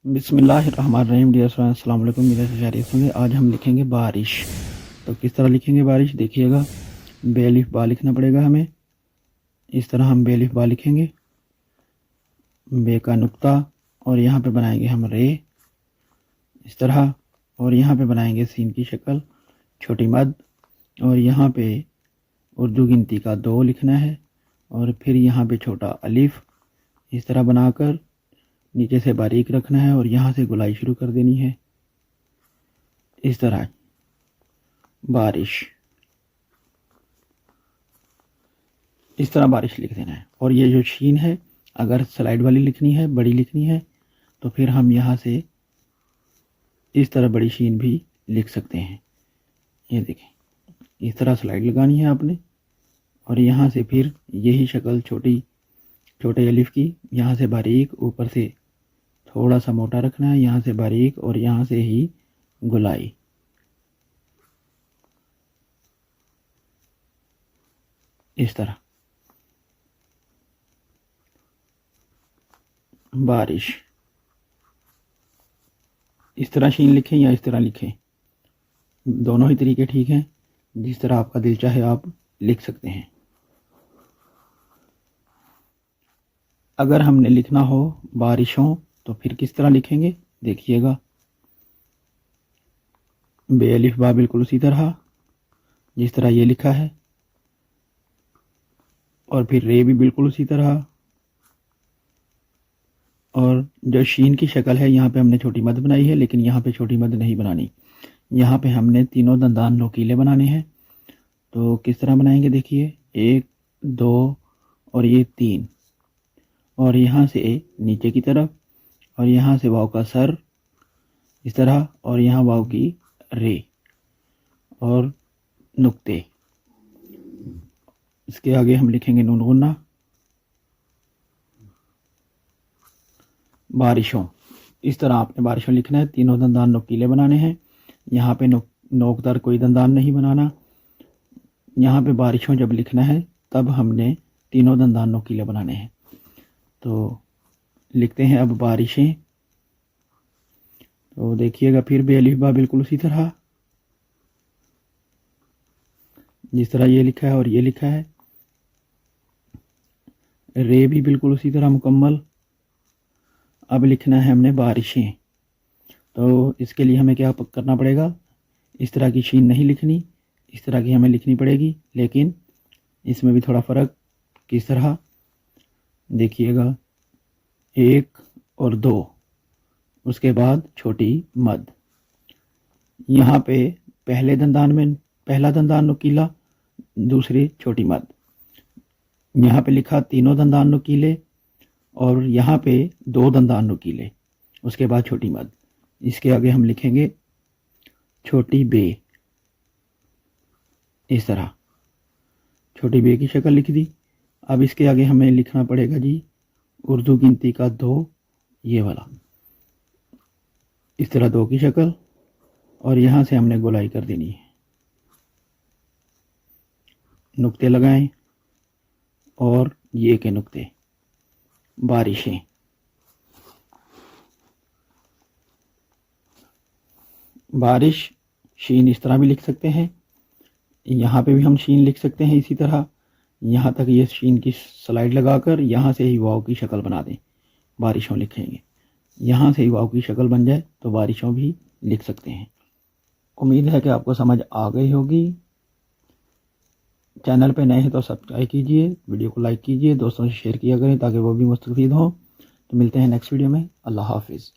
बिस्मिल्लाहिर्रहमानिर्रहीम। Dear friends, अस्सलाम वालेकुम। मेरे से खैरियत होंगे। आज हम लिखेंगे बारिश। तो किस तरह लिखेंगे बारिश, देखिएगा। बेलिफ बा लिखना पड़ेगा हमें। इस तरह हम बेलिफ बा लिखेंगे, बे का नुक्ता, और यहाँ पे बनाएंगे हम रे, इस तरह। और यहाँ पे बनाएंगे सीन की शक्ल, छोटी मद। और यहाँ पे उर्दू गिनती का 2 लिखना है। और फिर यहाँ पे छोटा अलिफ, इस तरह बनाकर नीचे से बारीक रखना है और यहाँ से गुलाई शुरू कर देनी है, इस तरह। बारिश, इस तरह बारिश लिख देना है। और ये जो शीन है, अगर स्लाइड वाली लिखनी है, बड़ी लिखनी है, तो फिर हम यहाँ से इस तरह बड़ी शीन भी लिख सकते हैं। ये देखें, इस तरह स्लाइड लगानी है आपने। और यहाँ से फिर यही शक्ल छोटे अलिफ की, यहाँ से बारीक, ऊपर से थोड़ा सा मोटा रखना है, यहाँ से बारीक, और यहाँ से ही गुलाई, इस तरह। बारिश, इस तरह शीन लिखें या इस तरह लिखें, दोनों ही तरीके ठीक हैं। जिस तरह आपका दिल चाहे आप लिख सकते हैं। अगर हमने लिखना हो बारिशों, तो फिर किस तरह लिखेंगे, देखिएगा। बे अलिफ बा बिल्कुल उसी तरह जिस तरह ये लिखा है। और फिर रे भी बिल्कुल उसी तरह। और जो शीन की शक्ल है, यहाँ पे हमने छोटी मद बनाई है, लेकिन यहाँ पे छोटी मद नहीं बनानी। यहाँ पे हमने तीनों दंदान नोकीले बनाने हैं। तो किस तरह बनाएंगे, देखिए। 1, 2 और ये 3। और यहाँ से नीचे की तरफ, और यहाँ से वाव का सर, इस तरह। और यहाँ वाव की रे और नुक्ते। इसके आगे हम लिखेंगे नून गुन्ना। बारिशों, इस तरह आपने बारिशों लिखना है। तीनों दंदान नोकीले बनाने हैं। यहाँ पे नोकदार कोई दंदान नहीं बनाना। यहाँ पे बारिशों जब लिखना है, तब हमने तीनों दंदान नोकीले बनाने हैं। तो लिखते हैं अब बारिशें। तो देखिएगा, फिर बे अलिफ बा बिल्कुल उसी तरह जिस तरह ये लिखा है और ये लिखा है। रे भी बिल्कुल उसी तरह मुकम्मल। अब लिखना है हमने बारिशें। तो इसके लिए हमें क्या करना पड़ेगा, इस तरह की शीन नहीं लिखनी, इस तरह की हमें लिखनी पड़ेगी। लेकिन इसमें भी थोड़ा फ़र्क, किस तरह, देखिएगा। 1 और 2, उसके बाद छोटी मद। यहाँ पे पहले दंदान में पहला दंदान नुकीला, दूसरी छोटी मद। यहाँ पे लिखा तीनों दंदान नुकीले, और यहाँ पे 2 दंदान नुकीले, उसके बाद छोटी मद। इसके आगे हम लिखेंगे छोटी बे, इस तरह। छोटी बे की शक्ल लिख दी। अब इसके आगे हमें लिखना पड़ेगा जी उर्दू गिनती का 2, ये वाला, इस तरह 2 की शक्ल। और यहाँ से हमने गोलाई कर देनी है, नुक्ते लगाएं, और ये के नुक्ते। बारिशें, बारिश शीन इस तरह भी लिख सकते हैं। यहाँ पे भी हम शीन लिख सकते हैं इसी तरह। यहाँ तक ये शीन की स्लाइड लगाकर यहाँ से ही वाव की शक्ल बना दें, बारिशों लिखेंगे। यहाँ से ही वाव की शक्ल बन जाए तो बारिशों भी लिख सकते हैं। उम्मीद है कि आपको समझ आ गई होगी। चैनल पे नए हैं तो सब्सक्राइब कीजिए, वीडियो को लाइक कीजिए, दोस्तों से शेयर किया करें ताकि वो भी मुस्तफ़ीद हों। तो मिलते हैं नेक्स्ट वीडियो में। अल्लाह हाफिज़।